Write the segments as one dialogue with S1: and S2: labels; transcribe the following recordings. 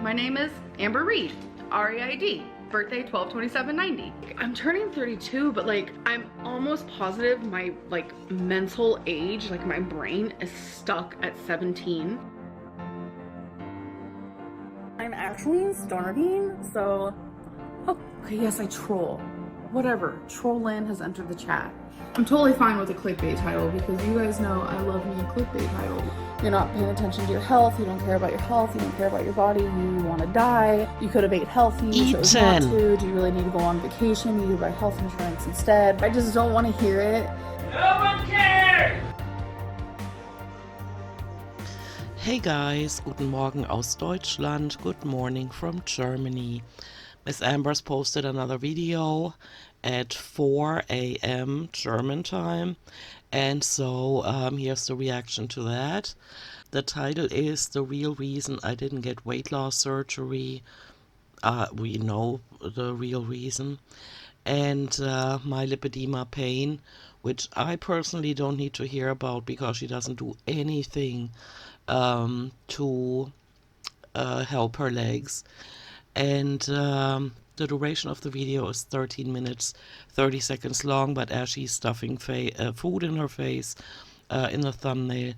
S1: My name is Amber Reed, R-E-I-D, birthday 12/27/90. I'm turning 32, but like I'm almost positive my like mental age, like my brain is stuck at 17. I'm actually starving, so okay, yes, I troll. Whatever, Trollin has entered the chat. I'm totally fine with a clickbait title because you guys know I love me a clickbait title. You're not paying attention to your health, you don't care about your health, you don't care about your body, you want to die, you could have ate healthy, chose not to, do you really need to go on vacation, you need to buy health insurance instead. I just don't want to hear it.
S2: No one cares!
S3: Hey guys, guten Morgen aus Deutschland, good morning from Germany. Miss Amber's posted another video at 4 a.m. German time, and so here's the reaction to that. The title is The Real Reason I Didn't Get Weight Loss Surgery. We know the real reason. And my lipedema pain, which I personally don't need to hear about because she doesn't do anything to help her legs. And the duration of the video is 13 minutes 30 seconds long, but as she's stuffing food in her face in the thumbnail,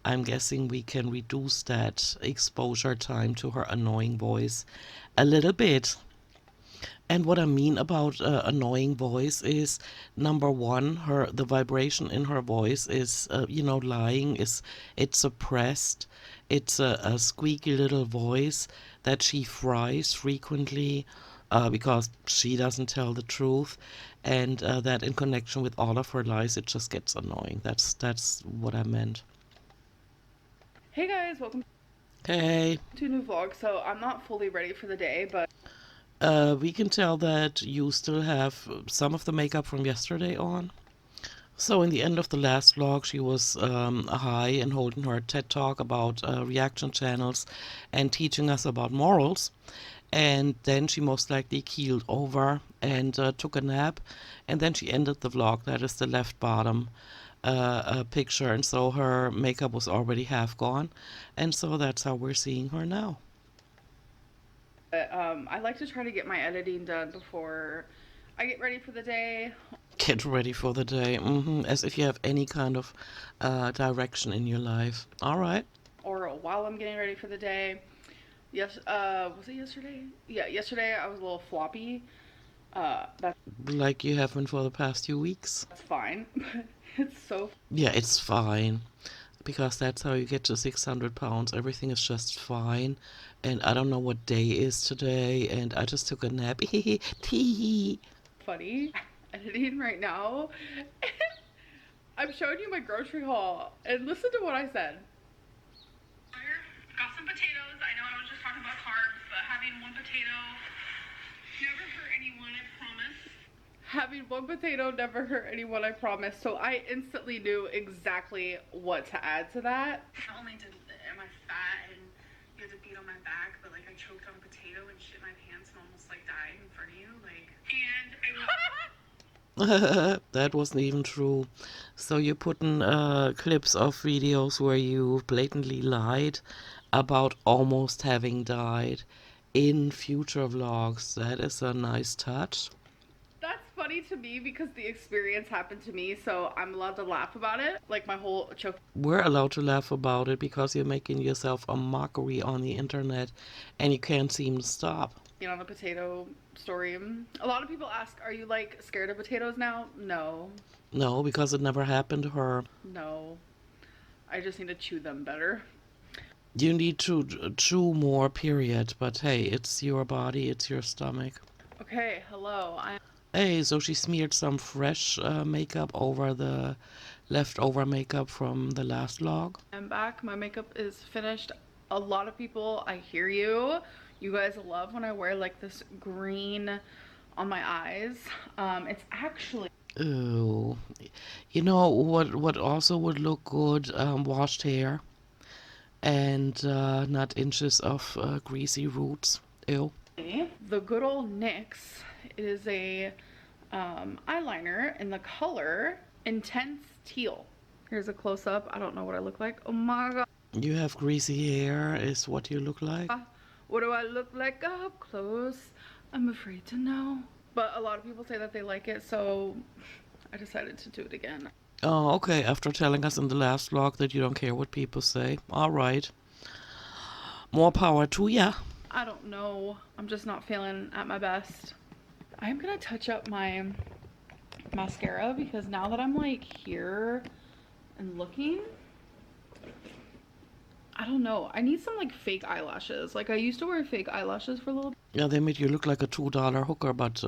S3: I'm guessing we can reduce that exposure time to her annoying voice a little bit. And what I mean about annoying voice is, number one, the vibration in her voice is, lying. It's suppressed. It's a squeaky little voice that she fries frequently because she doesn't tell the truth, and that in connection with all of her lies, it just gets annoying. That's what I meant.
S1: Hey guys, welcome
S3: Hey.
S1: to a new vlog. So I'm not fully ready for the day, but
S3: We can tell that you still have some of the makeup from yesterday on. So in the end of the last vlog, she was high and holding her TED talk about reaction channels and teaching us about morals. And then she most likely keeled over and took a nap. And then she ended the vlog. That is the left bottom picture. And so her makeup was already half gone. And so that's how we're seeing her now.
S1: I like to try to get my editing done before I get ready for the day.
S3: Get ready for the day, as if you have any kind of direction in your life. All right.
S1: Or while I'm getting ready for the day. Yes, was it yesterday? Yeah, yesterday I was a little floppy. That's
S3: Like you have been for the past few weeks.
S1: fine. It's so...
S3: Yeah, it's fine. Because that's how you get to 600 pounds. Everything is just fine. And I don't know what day is today. And I just took a nap. Tee.
S1: funny. Editing right now. I'm showing you my grocery haul. And listen to what I said.
S4: Got some potatoes. I know I was just talking about carbs, but having one potato never hurt anyone, I promise.
S1: Having one potato never hurt anyone, I promise. So I instantly knew exactly what to add to that.
S4: Not only am I fat and you had to beat on my back, but like I choked on a potato and shit my pants and almost like died in front of you. Like, and I
S3: That wasn't even true. So you put in clips of videos where you blatantly lied about almost having died in future vlogs. That is a nice touch.
S1: That's funny to me because the experience happened to me, so I'm allowed to laugh about it. Like my whole choke.
S3: We're allowed to laugh about it because you're making yourself a mockery on the internet and you can't seem to stop.
S1: On the potato story. A lot of people ask, are you like scared of potatoes now? No.
S3: No, because it never happened to her.
S1: No. I just need to chew them better.
S3: You need to chew more, period. But hey, it's your body, it's your stomach.
S1: Okay, hello.
S3: Hey, so she smeared some fresh makeup over the leftover makeup from the last vlog.
S1: I'm back. My makeup is finished. A lot of people, I hear you. You guys love when I wear like this green on my eyes. It's actually...
S3: Ooh. You know what also would look good? Washed hair. And not inches of greasy roots. Ew.
S1: The good old NYX is a eyeliner in the color Intense Teal. Here's a close-up. I don't know what I look like. Oh my god.
S3: You have greasy hair is what you look like.
S1: What do I look like up close? I'm afraid to know. But a lot of people say that they like it, so I decided to do it again.
S3: Oh, okay. After telling us in the last vlog that you don't care what people say. All right. More power to ya.
S1: I don't know. I'm just not feeling at my best. I'm gonna touch up my mascara because now that I'm like here and looking, I don't know. I need some like fake eyelashes. Like I used to wear fake eyelashes for a little bit.
S3: Yeah, they made you look like a $2 hooker, but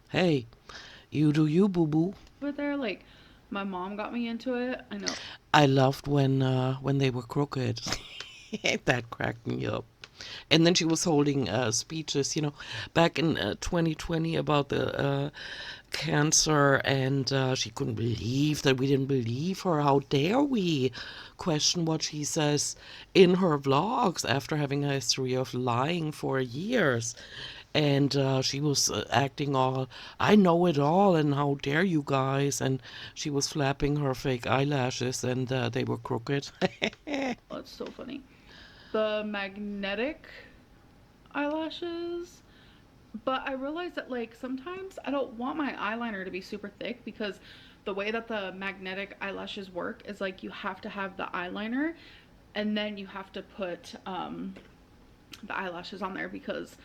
S3: hey, you do you, boo-boo.
S1: But they're like, my mom got me into it. I know.
S3: I loved when they were crooked. That cracked me up. And then she was holding speeches, back in 2020 about the cancer, and she couldn't believe that we didn't believe her. How dare we question what she says in her vlogs after having a history of lying for years? And she was acting all, I know it all, and how dare you guys? And she was flapping her fake eyelashes, and they were crooked.
S1: Oh, it's so funny. The magnetic eyelashes. But I realized that like sometimes I don't want my eyeliner to be super thick because the way that the magnetic eyelashes work is like you have to have the eyeliner and then you have to put the eyelashes on there because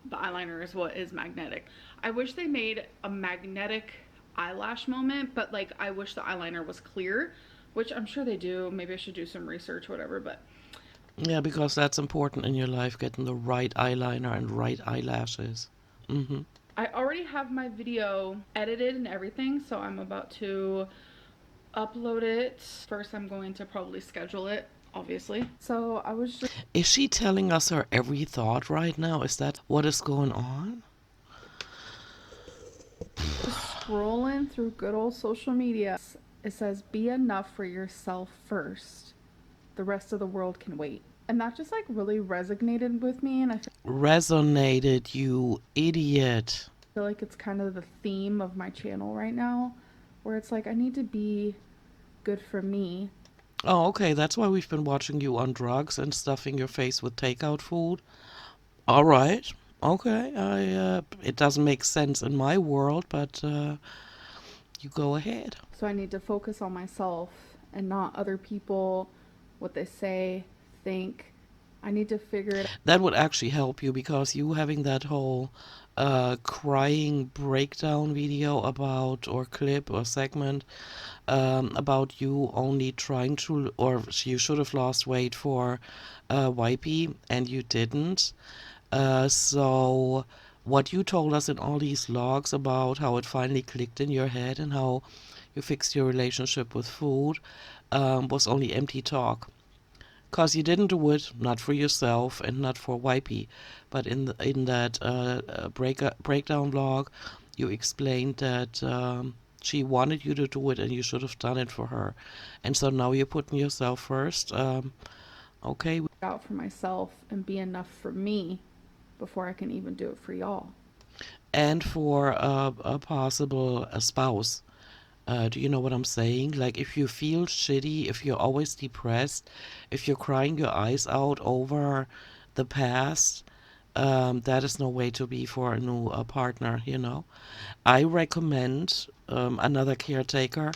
S1: the eyeliner is what is magnetic. I wish they made a magnetic eyelash moment, but like I wish the eyeliner was clear, which I'm sure they do. Maybe I should do some research or whatever, but
S3: Yeah, because that's important in your life, getting the right eyeliner and right eyelashes.
S1: I already have my video edited and everything, so I'm about to upload it. First, I'm going to probably schedule it, obviously. So I was just
S3: Is she telling us her every thought right now? Is that what is going on?
S1: scrolling through good old social media. It says, be enough for yourself first. The rest of the world can wait. And that just like really resonated with me, and I
S3: Resonated, you idiot.
S1: feel like it's kind of the theme of my channel right now, where it's like I need to be good for me.
S3: Oh, okay, that's why we've been watching you on drugs and stuffing your face with takeout food. All right. Okay, it doesn't make sense in my world, but you go ahead.
S1: So I need to focus on myself and not other people, what they say, think. I need to figure it out.
S3: That would actually help you because you having that whole crying breakdown video about, or clip or segment about you only trying to, or you should have lost weight for YP and you didn't. So what you told us in all these logs about how it finally clicked in your head and how you fixed your relationship with food was only empty talk. Because you didn't do it, not for yourself and not for YP, but in that breakdown vlog, you explained that she wanted you to do it and you should have done it for her. And so now you're putting yourself first. Okay.
S1: Out for myself and be enough for me before I can even do it for y'all.
S3: And for a possible spouse. Do you know what I'm saying? Like, if you feel shitty, if you're always depressed, if you're crying your eyes out over the past, that is no way to be for a new partner, I recommend another caretaker,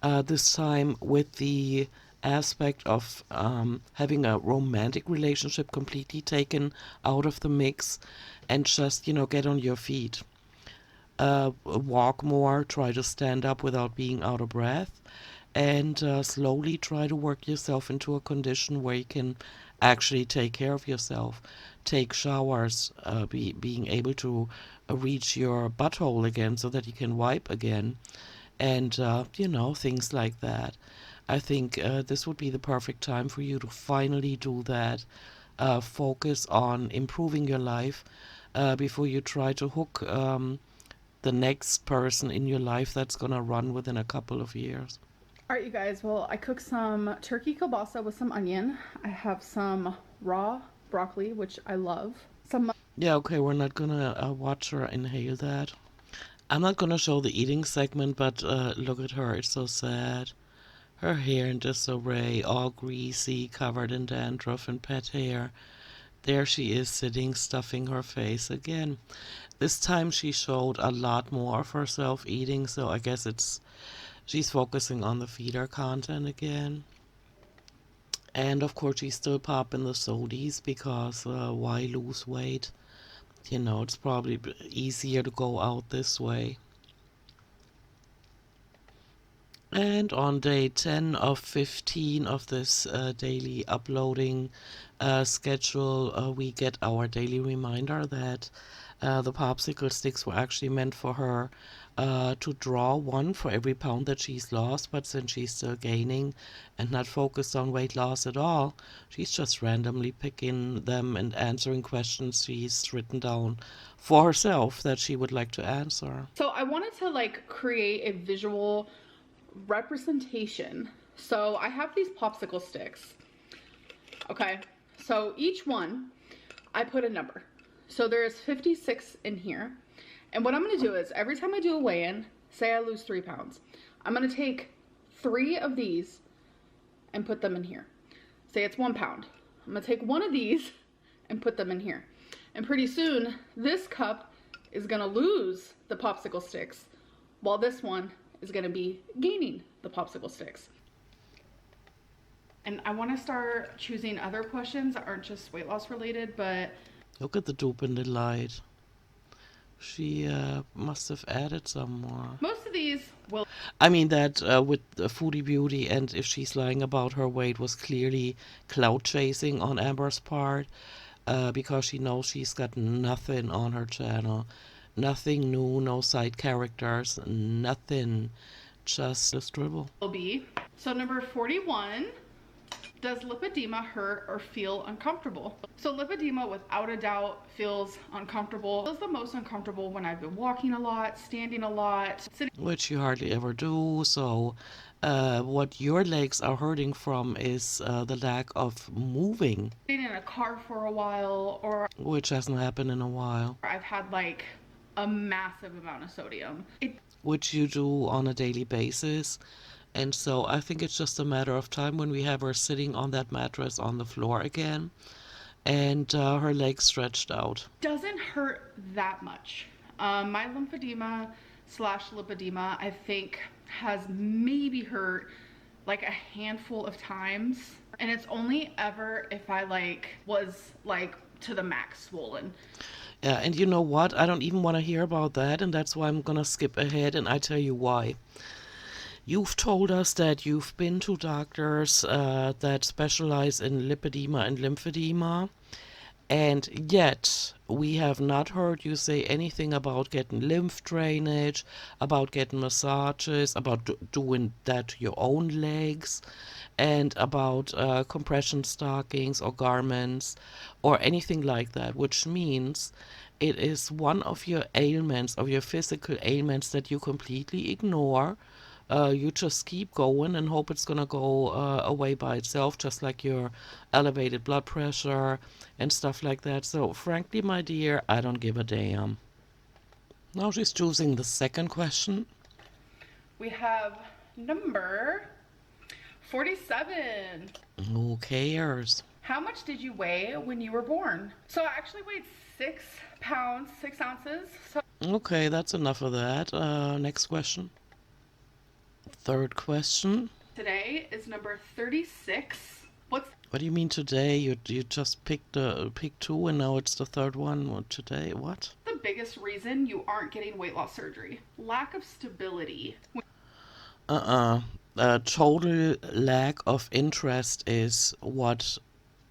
S3: this time with the aspect of having a romantic relationship completely taken out of the mix and just, get on your feet. Walk more, try to stand up without being out of breath, and slowly try to work yourself into a condition where you can actually take care of yourself, take showers, being able to reach your butthole again so that you can wipe again, and things like that. I think this would be the perfect time for you to finally do that. Focus on improving your life before you try to hook the next person in your life that's gonna run within a couple of years.
S1: All right, you guys. Well, I cooked some turkey kielbasa with some onion. I have some raw broccoli, which I love.
S3: Yeah, okay, we're not gonna watch her inhale that. I'm not gonna show the eating segment, but look at her, it's so sad. Her hair in disarray, all greasy, covered in dandruff and pet hair. There she is sitting, stuffing her face again. This time she showed a lot more of herself eating, so I guess she's focusing on the feeder content again. And of course she's still popping the sodies because why lose weight? You know, it's probably easier to go out this way. And on day 10 of 15 of this daily uploading schedule, we get our daily reminder that the popsicle sticks were actually meant for her to draw one for every pound that she's lost, but since she's still gaining and not focused on weight loss at all, she's just randomly picking them and answering questions she's written down for herself that she would like to answer.
S1: So I wanted to like create a visual representation. So I have these popsicle sticks. Okay, so each one I put a number. So there's 56 in here. And what I'm gonna do is every time I do a weigh-in, say I lose 3 pounds, I'm gonna take 3 of these and put them in here. Say it's 1 pound. I'm gonna take 1 of these and put them in here. And pretty soon this cup is gonna lose the popsicle sticks while this one is gonna be gaining the popsicle sticks. And I wanna start choosing other questions that aren't just weight loss related, but
S3: Look at the dupe in the light. She must have added some more.
S1: most of these will.
S3: I mean that with the Foodie Beauty and if she's lying about her weight was clearly clout chasing on Amber's part because she knows she's got nothing on her channel. Nothing new, no side characters, nothing. Just a dribble.
S1: Will be. So number 41, does lipedema hurt or feel uncomfortable? So lipedema without a doubt feels uncomfortable. It feels the most uncomfortable when I've been walking a lot, standing a lot, sitting.
S3: Which you hardly ever do, so what your legs are hurting from is the lack of moving.
S1: In a car for a while, or
S3: Which hasn't happened in a while.
S1: I've had like a massive amount of sodium.
S3: Which you do on a daily basis. And so I think it's just a matter of time when we have her sitting on that mattress on the floor again and her legs stretched out.
S1: Doesn't hurt that much. My lymphedema / lipedema, I think, has maybe hurt like a handful of times. And it's only ever if I was to the max swollen.
S3: Yeah, and you know what? I don't even want to hear about that, and that's why I'm gonna skip ahead and I tell you why. You've told us that you've been to doctors that specialize in lipedema and lymphedema, and yet we have not heard you say anything about getting lymph drainage, about getting massages, about doing that to your own legs, and about compression stockings or garments or anything like that, which means it is one of your ailments, of your physical ailments that you completely ignore. You just keep going and hope it's gonna go away by itself, just like your elevated blood pressure and stuff like that. So frankly, my dear, I don't give a damn. Now she's choosing the second question.
S1: We have number 47.
S3: Who cares?
S1: How much did you weigh when you were born? So I actually weighed 6 pounds, 6 ounces. So
S3: Okay, that's enough of that. Next question. Third question.
S1: today is number 36. What
S3: do you mean today? You just picked 2 and now it's the third one. What, today? What?
S1: the biggest reason you aren't getting weight loss surgery? Lack of stability.
S3: Total lack of interest is what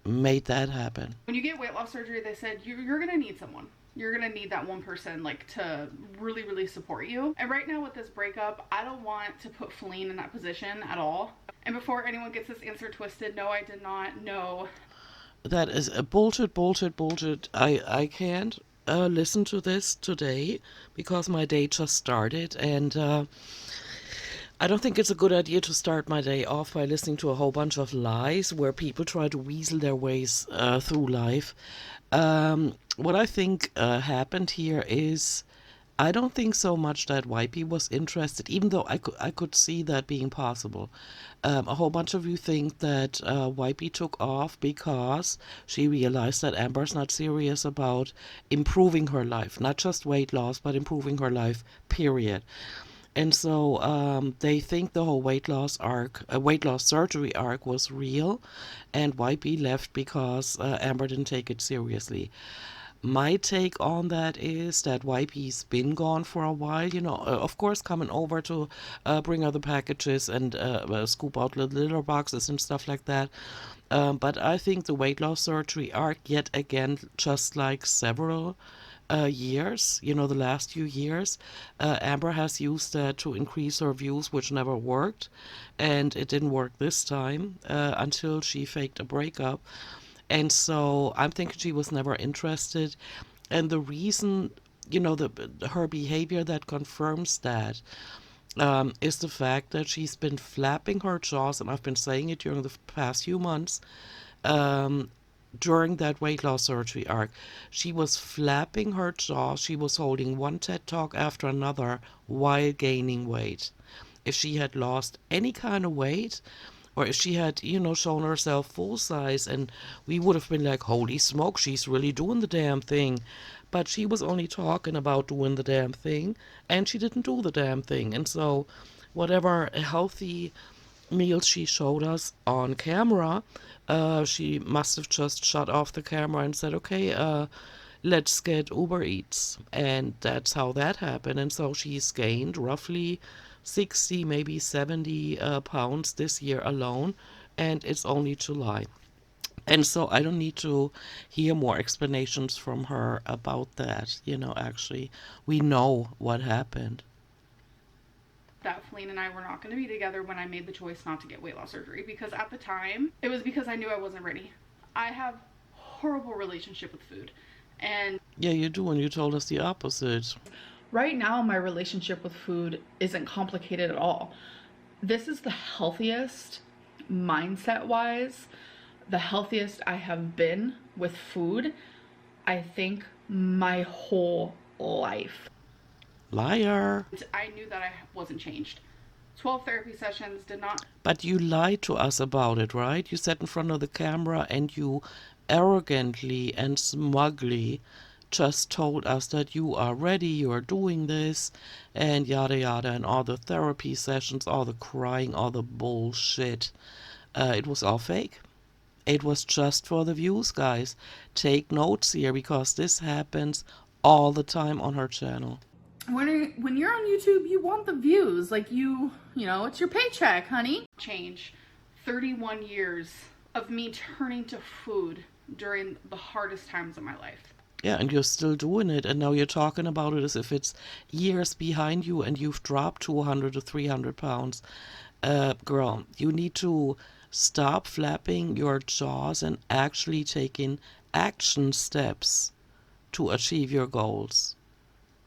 S3: made that happen.
S1: When you get weight loss surgery, they said you're gonna need someone. You're gonna need that one person to really, really support you. And right now with this breakup, I don't want to put Feline in that position at all. And before anyone gets this answer twisted, no, I did not. No.
S3: That is a bullshit. I can't listen to this today because my day just started and I don't think it's a good idea to start my day off by listening to a whole bunch of lies where people try to weasel their ways through life. What I think happened here is I don't think so much that Wipey was interested, even though I could see that being possible. A whole bunch of you think that Wipey took off because she realized that Amber's not serious about improving her life, not just weight loss, but improving her life, period. And so they think the whole weight loss surgery arc was real, and Wipey left because Amber didn't take it seriously. My take on that is that YP's been gone for a while, of course, coming over to bring other packages and scoop out little litter boxes and stuff like that. But I think the weight loss surgery arc, yet again, just like several years, the last few years, Amber has used that to increase her views, which never worked. And it didn't work this time until she faked a breakup. And so I'm thinking she was never interested. And the reason, her behavior that confirms that is the fact that she's been flapping her jaws, and I've been saying it during the past few months, during that weight loss surgery arc. She was flapping her jaws. She was holding one TED talk after another while gaining weight. If she had lost any kind of weight, or if she had, shown herself full size, and we would have been like, holy smoke, she's really doing the damn thing. But she was only talking about doing the damn thing, and she didn't do the damn thing. And so whatever healthy meals she showed us on camera, she must have just shut off the camera and said, okay, let's get Uber Eats. And that's how that happened. And so she's gained roughly 60, maybe 70 pounds this year alone. And it's only July. And so I don't need to hear more explanations from her about that. Actually, we know what happened.
S4: That Feline and I were not going to be together when I made the choice not to get weight loss surgery, because at the time it was because I knew I wasn't ready. I have horrible relationship with food, and
S3: yeah, you do, and you told us the opposite.
S1: Right now, my relationship with food isn't complicated at all. This is the healthiest, mindset-wise, the healthiest I have been with food, I think, my whole life.
S3: Liar.
S4: I knew that I wasn't changed. 12 therapy sessions did not.
S3: But you lied to us about it, right? You sat in front of the camera and you arrogantly and smugly just told us that you are ready, you are doing this, and yada yada, and all the therapy sessions, all the crying, all the bullshit. It was all fake. It was just for the views, guys. Take notes here, because this happens all the time on her channel.
S1: When you're on YouTube, you want the views. Like it's your paycheck, honey.
S4: Change 31 years of me turning to food during the hardest times of my life.
S3: Yeah, and you're still doing it, and now you're talking about it as if it's years behind you and you've dropped 200 to 300 pounds. Girl, you need to stop flapping your jaws and actually taking action steps to achieve your goals.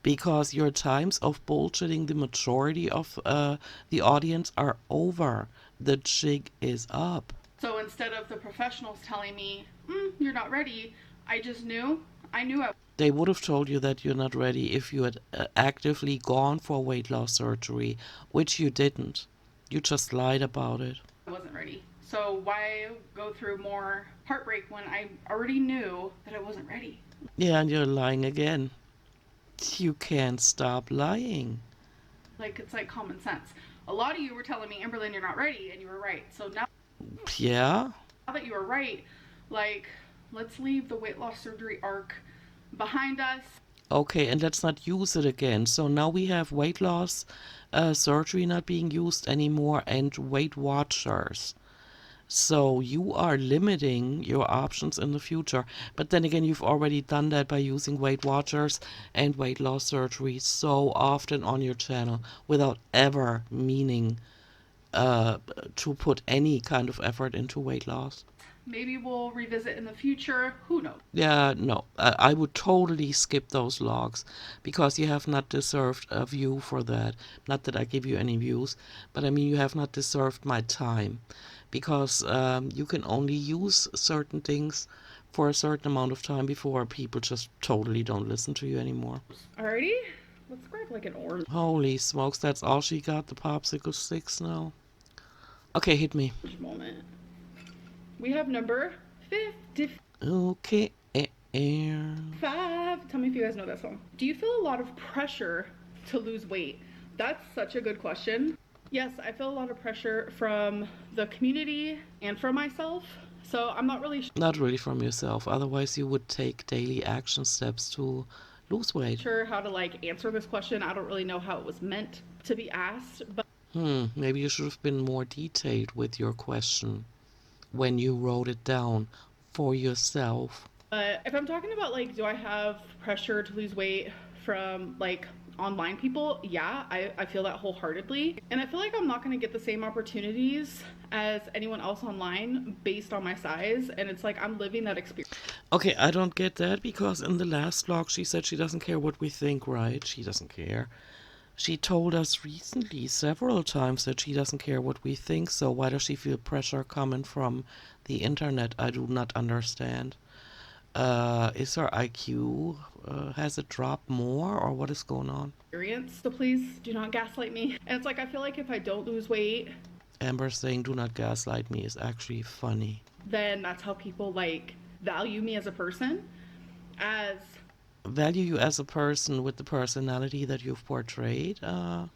S3: Because your times of bullshitting the majority of the audience are over. The jig is up.
S4: So instead of the professionals telling me, you're not ready, I knew I.
S3: They would have told you that you're not ready if you had actively gone for weight loss surgery, which you didn't. You just lied about it.
S4: I wasn't ready. So why go through more heartbreak when I already knew that I wasn't ready?
S3: Yeah, and you're lying again. You can't stop lying.
S4: Like, it's like common sense. A lot of you were telling me, Amberlynn, you're not ready, and you were right. So now that you were right, like, let's leave the weight loss surgery arc behind us.
S3: Okay, and let's not use it again. So now we have weight loss surgery not being used anymore, and Weight Watchers. So you are limiting your options in the future. But then again, you've already done that by using Weight Watchers and weight loss surgery so often on your channel without ever meaning to put any kind of effort into weight loss.
S4: Maybe we'll revisit in the future. Who knows?
S3: Yeah, no, I would totally skip those logs, because you have not deserved a view for that. Not that I give you any views, but I mean, you have not deserved my time, because you can only use certain things for a certain amount of time before people just totally don't listen to you anymore.
S4: Alrighty, Let's grab like an orange
S3: Holy smokes, that's all she got, the popsicle sticks now? Okay, hit me.
S4: moment. We have number 55.
S3: Okay.
S4: Tell me if you guys know that song. Do you feel a lot of pressure to lose weight? That's such a good question. Yes, I feel a lot of pressure from the community and from myself. So I'm not really
S3: Not really from yourself, otherwise you would take daily action steps to lose weight.
S4: sure how to like answer this question. I don't really know how it was meant to be asked, but
S3: Maybe you should have been more detailed with your question when you wrote it down for yourself.
S4: if I'm talking about like, do I have pressure to lose weight from like online people? Yeah, I feel that wholeheartedly. And I feel like I'm not going to get the same opportunities as anyone else online based on my size. And it's like I'm living that experience.
S3: Okay, I don't get that because in the last vlog she said she doesn't care what we think, right? She doesn't care. She told us recently several times that she doesn't care what we think, so why does she feel pressure coming from the internet? I do not understand. Is her IQ, has it dropped more, or what is going on?
S4: So please do not gaslight me. And it's like I feel like if I don't lose weight,
S3: Amber saying do not gaslight me is actually funny.
S4: then that's how people like value me as a person. As
S3: Value you as a person with the personality that you've portrayed? Not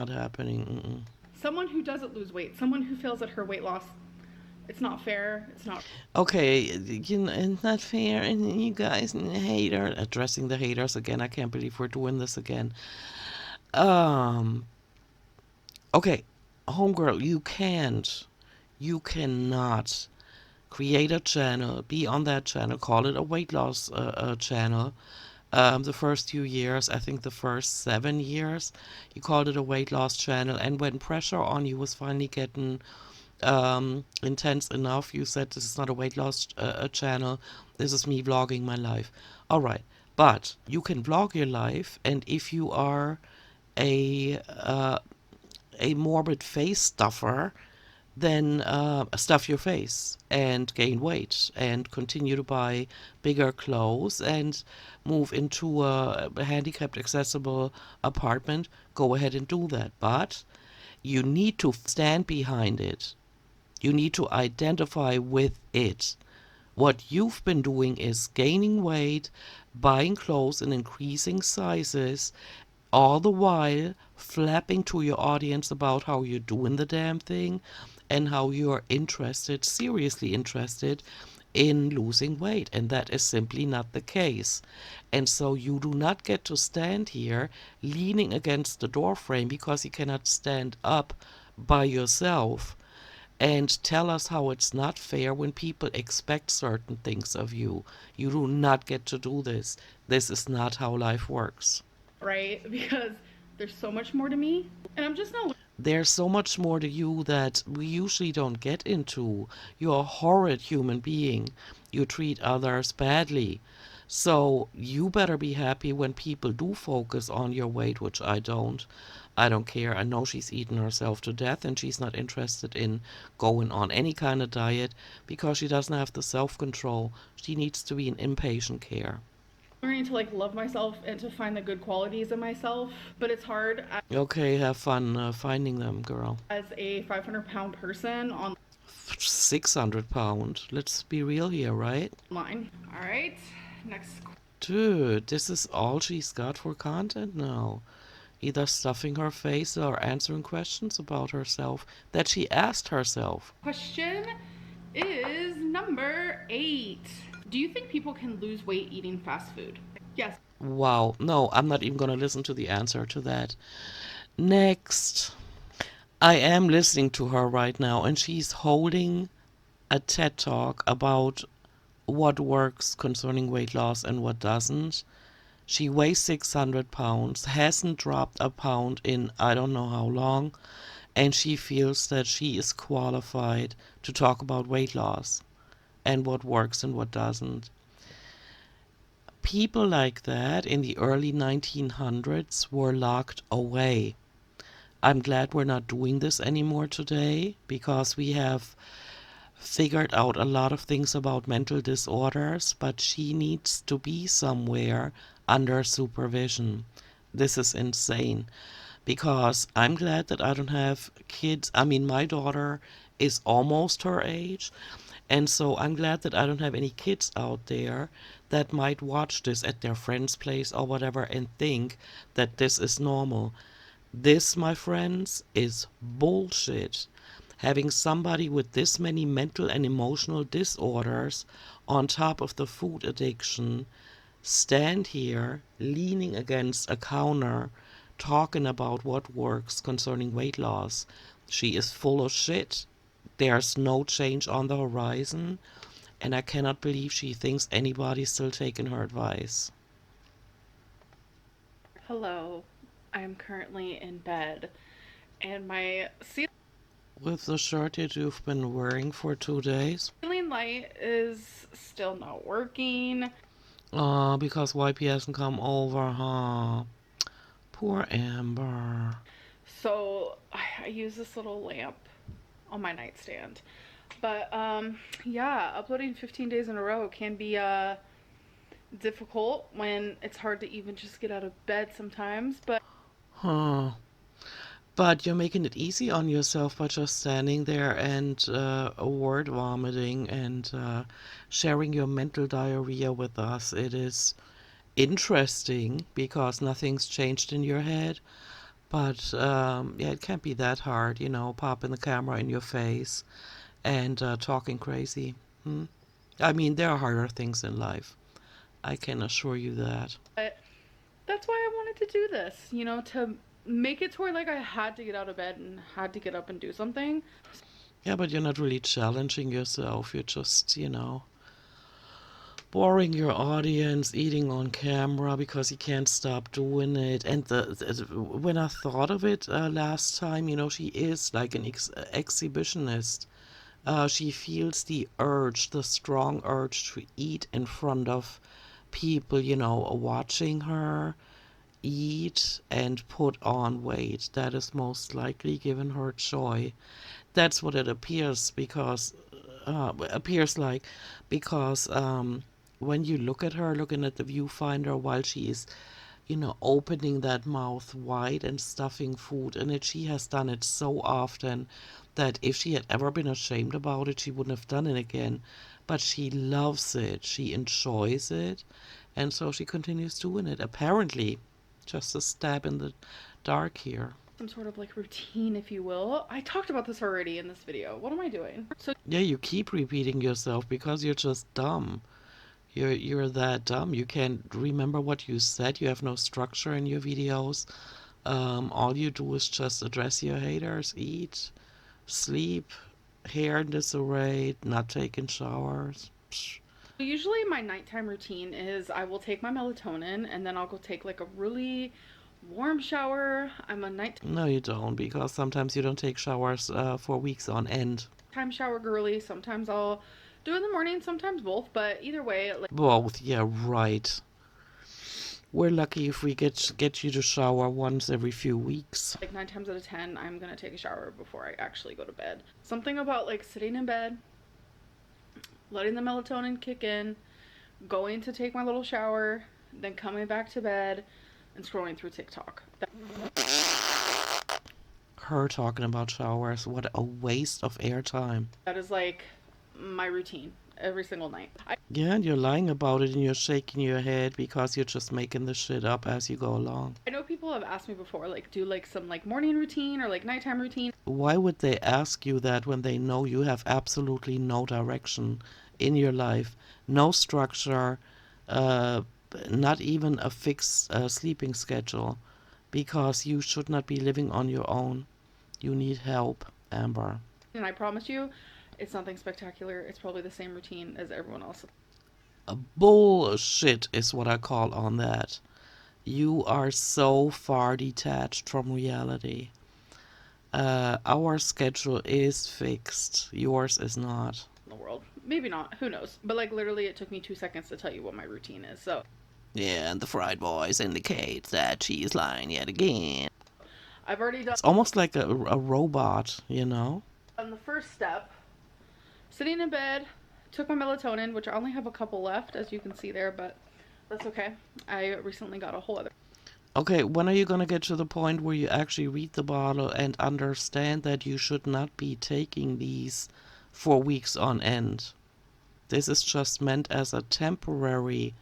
S3: happening.
S4: someone who doesn't lose weight, someone who feels that her weight loss, it's not fair. It's not
S3: Okay, it's not fair, and you guys, hater, addressing the haters again. I can't believe we're doing this again. Okay, homegirl, you cannot create a channel, be on that channel, call it a weight loss channel. The first few years, I think the first 7 years, you called it a weight loss channel, and when pressure on you was finally getting intense enough, you said this is not a weight loss channel, this is me vlogging my life. All right, but you can vlog your life, and if you are a morbid face stuffer, then stuff your face and gain weight and continue to buy bigger clothes and move into a handicapped accessible apartment, go ahead and do that. But you need to stand behind it. You need to identify with it. What you've been doing is gaining weight, buying clothes in increasing sizes, all the while flapping to your audience about how you're doing the damn thing and how you're interested, seriously interested, in losing weight. And that is simply not the case. And so you do not get to stand here leaning against the door frame because you cannot stand up by yourself and tell us how it's not fair when people expect certain things of you. You do not get to do this. This is not how life works.
S4: right because there's so much more to me, and I'm just not.
S3: There's so much more to you that we usually don't get into. You're a horrid human being. You treat others badly. So you better be happy when people do focus on your weight, which I don't. I don't care. I know she's eaten herself to death and she's not interested in going on any kind of diet because she doesn't have the self-control. She needs to be in inpatient care.
S4: Learning to like love myself and to find the good qualities in myself, but it's hard
S3: Okay, have fun finding them, girl.
S4: as a 500-pound person
S3: 600 pound. Let's be real here, right?
S4: online. All right, next.
S3: Dude, this is all she's got for content now. Either stuffing her face or answering questions about herself that she asked herself.
S4: Question is number 8. Do you think people can lose weight eating fast food? Yes.
S3: Wow. No, I'm not even gonna listen to the answer to that. Next. I am listening to her right now, and she's holding a TED Talk about what works concerning weight loss and what doesn't. She weighs 600 pounds, hasn't dropped a pound in I don't know how long, and she feels that she is qualified to talk about weight loss and what works and what doesn't. People like that in the early 1900s were locked away. I'm glad we're not doing this anymore today because we have figured out a lot of things about mental disorders, but she needs to be somewhere under supervision. This is insane, because I'm glad that I don't have kids. I mean, my daughter is almost her age, and so I'm glad that I don't have any kids out there that might watch this at their friend's place or whatever and think that this is normal. This, my friends, is bullshit. Having somebody with this many mental and emotional disorders on top of the food addiction stand here leaning against a counter talking about what works concerning weight loss. She is full of shit. There's no change on the horizon, and I cannot believe she thinks anybody's still taking her advice.
S4: Hello, I'm currently in bed, and my
S3: With the shirt that you've been wearing for 2 days?
S4: ceiling light is still not working.
S3: Because YP hasn't come over, huh? Poor Amber.
S4: So I use this little lamp on my nightstand. But yeah, uploading 15 days in a row can be difficult when it's hard to even just get out of bed sometimes. But
S3: Huh. But you're making it easy on yourself by just standing there and word vomiting and sharing your mental diarrhea with us. It is interesting because nothing's changed in your head. But yeah, it can't be that hard, popping the camera in your face and talking crazy. Hmm? I mean, there are harder things in life. I can assure you that.
S4: that's why I wanted to do this, to make it to where like I had to get out of bed and had to get up and do something.
S3: Yeah, but you're not really challenging yourself. You're just, boring your audience, eating on camera because you can't stop doing it. And when I thought of it last time, she is like an exhibitionist. She feels the strong urge to eat in front of people, watching her eat and put on weight. That is most likely given her joy. That's what it appears like, because when you look at her, looking at the viewfinder while she is, opening that mouth wide and stuffing food in it, she has done it so often that if she had ever been ashamed about it, she wouldn't have done it again. But she loves it, she enjoys it, and so she continues doing it. Apparently, just a stab in the dark here.
S4: Some sort of like routine, if you will. I talked about this already in this video. What am I doing? So
S3: Yeah, you keep repeating yourself because you're just dumb. You're that dumb. You can't remember what you said. You have no structure in your videos. All you do is just address your haters, eat, sleep, hair in disarray, not taking showers. Psh.
S4: usually my nighttime routine is I will take my melatonin and then I'll go take like a really warm shower. I'm a nighttime
S3: No, you don't, because sometimes you don't take showers for weeks on end.
S4: shower girly. Sometimes I'll do it in the morning, sometimes both, but either way, like
S3: Both, yeah, right. We're lucky if we get you to shower once every few weeks.
S4: 9 times out of 10, I'm gonna take a shower before I actually go to bed. Something about like sitting in bed, letting the melatonin kick in, going to take my little shower, then coming back to bed and scrolling through TikTok.
S3: Her talking about showers, what a waste of airtime.
S4: That is like my routine every single night.
S3: Yeah, and you're lying about it and you're shaking your head because you're just making the shit up as you go along.
S4: I know people have asked me before, like, do like some like morning routine or like nighttime routine.
S3: Why would they ask you that when they know you have absolutely no direction in your life, no structure, uh, not even a fixed sleeping schedule? Because you should not be living on your own. You need help, Amber.
S4: And I promise you, it's nothing spectacular. It's probably the same routine as everyone else.
S3: A bullshit is what I call on that. You are so far detached from reality. Our schedule is fixed. Yours is not.
S4: In the world. Maybe not. Who knows? But like literally it took me 2 seconds to tell you what my routine is. So
S3: Yeah, and the fried voice indicates that she's lying yet again.
S4: I've already done
S3: It's almost like a robot,
S4: on the first step. Sitting in bed, took my melatonin, which I only have a couple left, as you can see there, but That's okay. I recently got a whole other.
S3: Okay, when are you gonna get to the point where you actually read the bottle and understand that you should not be taking these for weeks on end? This is just meant as a temporary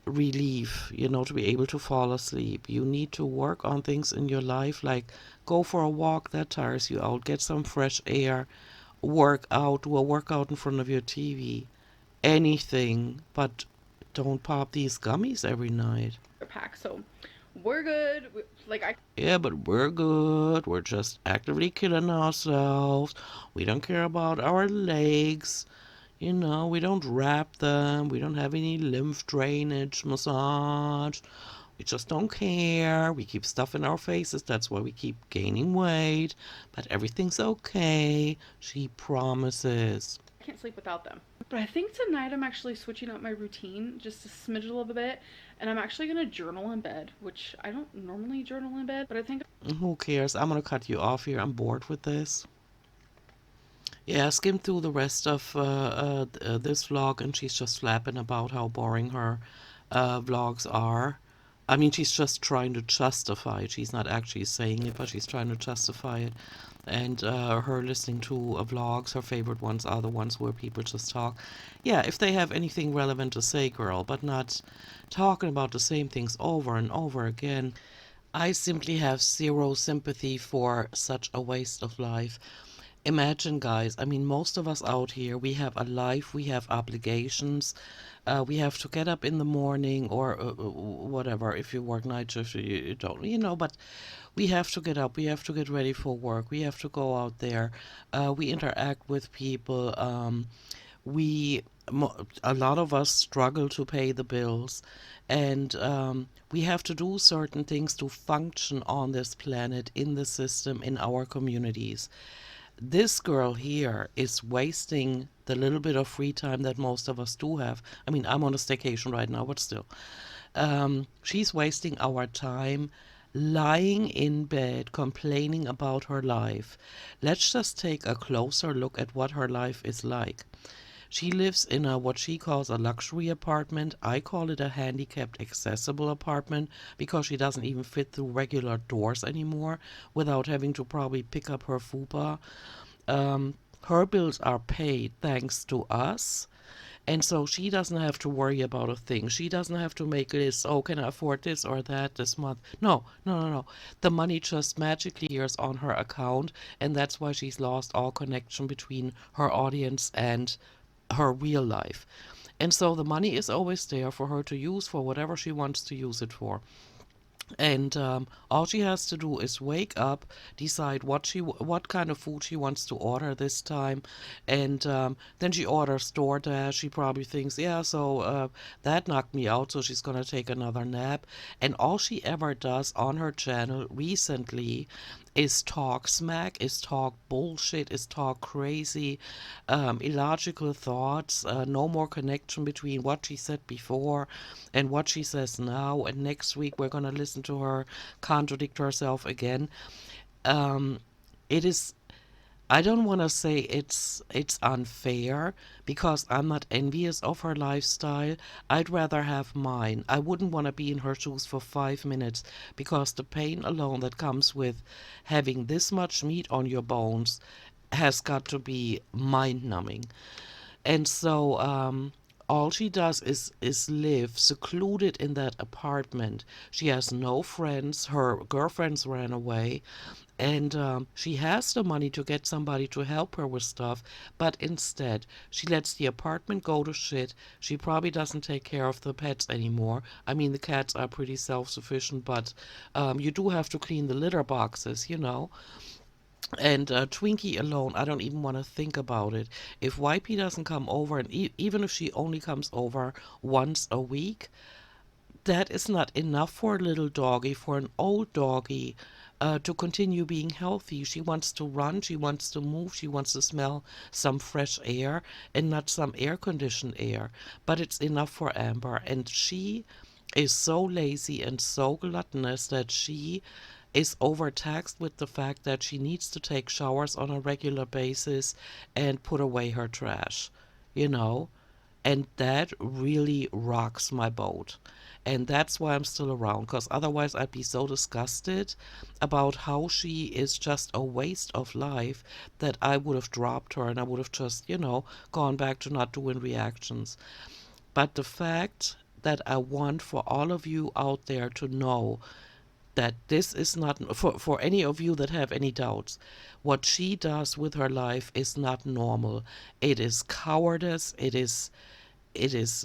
S3: relief, to be able to fall asleep. You need to work on things in your life, like go for a walk that tires you out, get some fresh air, work out, do a workout in front of your TV. Anything, but don't pop these gummies every night.
S4: Pack, so we're good.
S3: Yeah, but we're good. We're just actively killing ourselves. We don't care about our legs. We don't wrap them. We don't have any lymph drainage massage. We just don't care. We keep stuff in our faces. That's why we keep gaining weight. But everything's okay. She promises.
S4: I can't sleep without them. But I think tonight I'm actually switching up my routine just a smidge a little bit, and I'm actually gonna journal in bed, which I don't normally journal in bed, but I think.
S3: Who cares? I'm gonna cut you off here. I'm bored with this. Yeah, skim through the rest of this vlog, and she's just flapping about how boring her vlogs are. I mean, she's just trying to justify it. She's not actually saying it, but she's trying to justify it. And her listening to vlogs, her favorite ones are the ones where people just talk. Yeah, if they have anything relevant to say, girl, but not talking about the same things over and over again. I simply have zero sympathy for such a waste of life. Imagine, guys, I mean, most of us out here, we have a life, we have obligations, we have to get up in the morning or whatever. If you work night shift, you don't, but we have to get up, we have to get ready for work, we have to go out there, we interact with people, a lot of us struggle to pay the bills, and we have to do certain things to function on this planet, in the system, in our communities. This girl here is wasting the little bit of free time that most of us do have. I mean, I'm on a staycation right now, but still. She's wasting our time lying in bed complaining about her life. Let's just take a closer look at what her life is like. She lives in what she calls a luxury apartment. I call it a handicapped accessible apartment because she doesn't even fit through regular doors anymore without having to probably pick up her fupa. Her bills are paid thanks to us. And so she doesn't have to worry about a thing. She doesn't have to make lists. Oh, can I afford this or that this month? No, no, no, no. The money just magically appears on her account, and that's why she's lost all connection between her audience and her real life. And so the money is always there for her to use for whatever she wants to use it for. And all she has to do is wake up, decide what kind of food she wants to order this time, and then she orders DoorDash. She probably thinks, yeah, so that knocked me out, so she's gonna take another nap. And all she ever does on her channel recently is talk smack, is talk bullshit, is talk crazy, illogical thoughts, no more connection between what she said before and what she says now. And next week we're going to listen to her contradict herself again. It is, I don't want to say it's unfair because I'm not envious of her lifestyle. I'd rather have mine. I wouldn't want to be in her shoes for 5 minutes because the pain alone that comes with having this much meat on your bones has got to be mind-numbing. And so all she does is live secluded in that apartment. She has no friends. Her girlfriends ran away. And she has the money to get somebody to help her with stuff, but instead she lets the apartment go to shit. She probably doesn't take care of the pets anymore. I mean, the cats are pretty self-sufficient, but you do have to clean the litter boxes, And Twinkie alone, I don't even want to think about it. If YP doesn't come over, and even if she only comes over once a week, that is not enough for a little doggy, for an old doggy, to continue being healthy. She wants to run, she wants to move, she wants to smell some fresh air and not some air-conditioned air. But it's enough for Amber, and she is so lazy and so gluttonous that she is overtaxed with the fact that she needs to take showers on a regular basis and put away her trash, you know. And that really rocks my boat. And that's why I'm still around, because otherwise I'd be so disgusted about how she is just a waste of life that I would have dropped her and I would have just, gone back to not doing reactions. But the fact that I want for all of you out there to know that this is not, for any of you that have any doubts, what she does with her life is not normal. It is cowardice. It is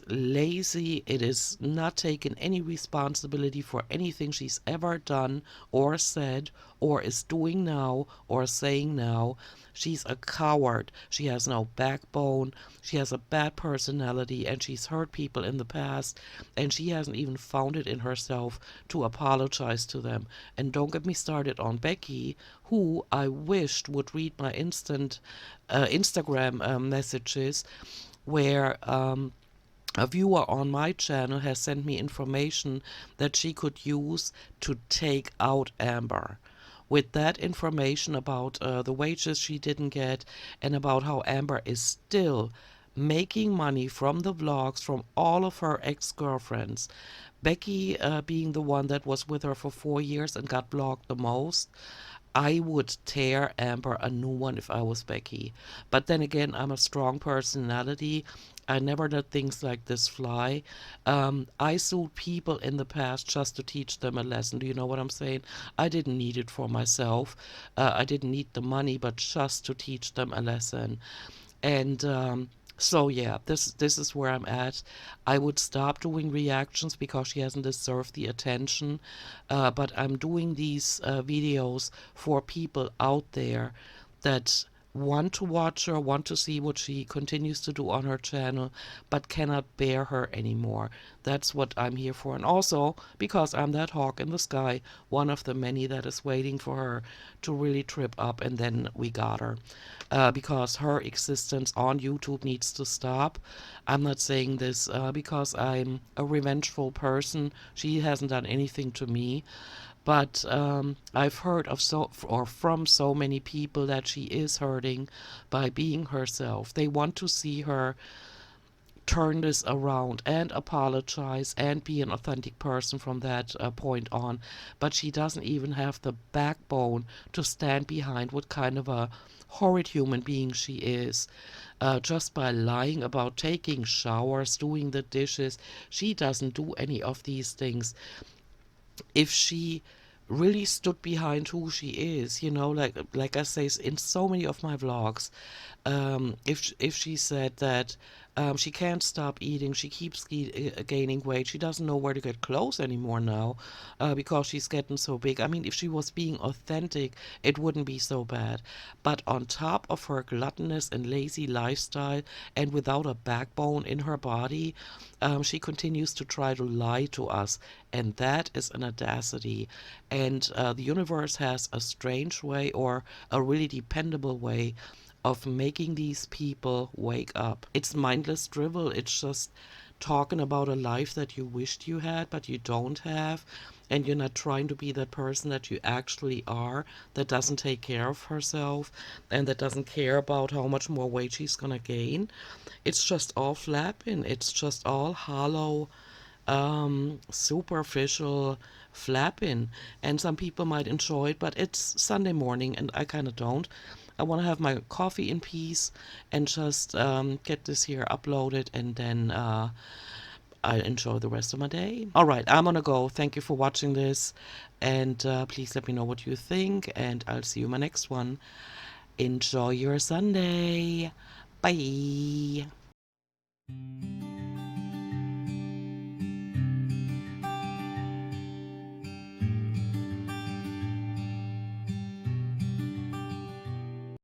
S3: lazy. It is not taking any responsibility for anything she's ever done or said or is doing now or saying now. She's a coward. She has no backbone. She has a bad personality and she's hurt people in the past, and she hasn't even found it in herself to apologize to them. And don't get me started on Becky, who I wished would read my Instagram messages where a viewer on my channel has sent me information that she could use to take out Amber. With that information about the wages she didn't get and about how Amber is still making money from the vlogs from all of her ex-girlfriends. Becky being the one that was with her for 4 years and got blocked the most. I would tear Amber a new one if I was Becky. But then again, I'm a strong personality. I never let things like this fly. I sued people in the past just to teach them a lesson. Do you know what I'm saying? I didn't need it for myself. I didn't need the money, but just to teach them a lesson. And so yeah, this is where I'm at. I would stop doing reactions because she hasn't deserved the attention. But I'm doing these videos for people out there that want to watch her, want to see what she continues to do on her channel, but cannot bear her anymore. That's what I'm here for. And also because I'm that hawk in the sky, one of the many that is waiting for her to really trip up, and then we got her. Because her existence on YouTube needs to stop. I'm not saying this because I'm a revengeful person. She hasn't done anything to me. But I've heard of from so many people that she is hurting by being herself. They want to see her turn this around and apologize and be an authentic person from that point on. But she doesn't even have the backbone to stand behind what kind of a horrid human being she is. Just by lying about taking showers, doing the dishes. She doesn't do any of these things. If she really stood behind who she is, like I say in so many of my vlogs, if she said that she can't stop eating, she keeps gaining weight, she doesn't know where to get clothes anymore now because she's getting so big. I mean, if she was being authentic, it wouldn't be so bad. But on top of her gluttonous and lazy lifestyle and without a backbone in her body, she continues to try to lie to us, and that is an audacity. And the universe has a strange way, or a really dependable way, of making these people wake up. It's mindless drivel. It's just talking about a life that you wished you had, but you don't have. And you're not trying to be that person that you actually are, that doesn't take care of herself and that doesn't care about how much more weight she's gonna gain. It's just all flapping. It's just all hollow, superficial flapping. And some people might enjoy it, but it's Sunday morning and I kind of don't. I want to have my coffee in peace and just get this here uploaded, and then I'll enjoy the rest of my day. All right, I'm gonna go. Thank you for watching this, and please let me know what you think, and I'll see you in my next one. Enjoy your Sunday. Bye.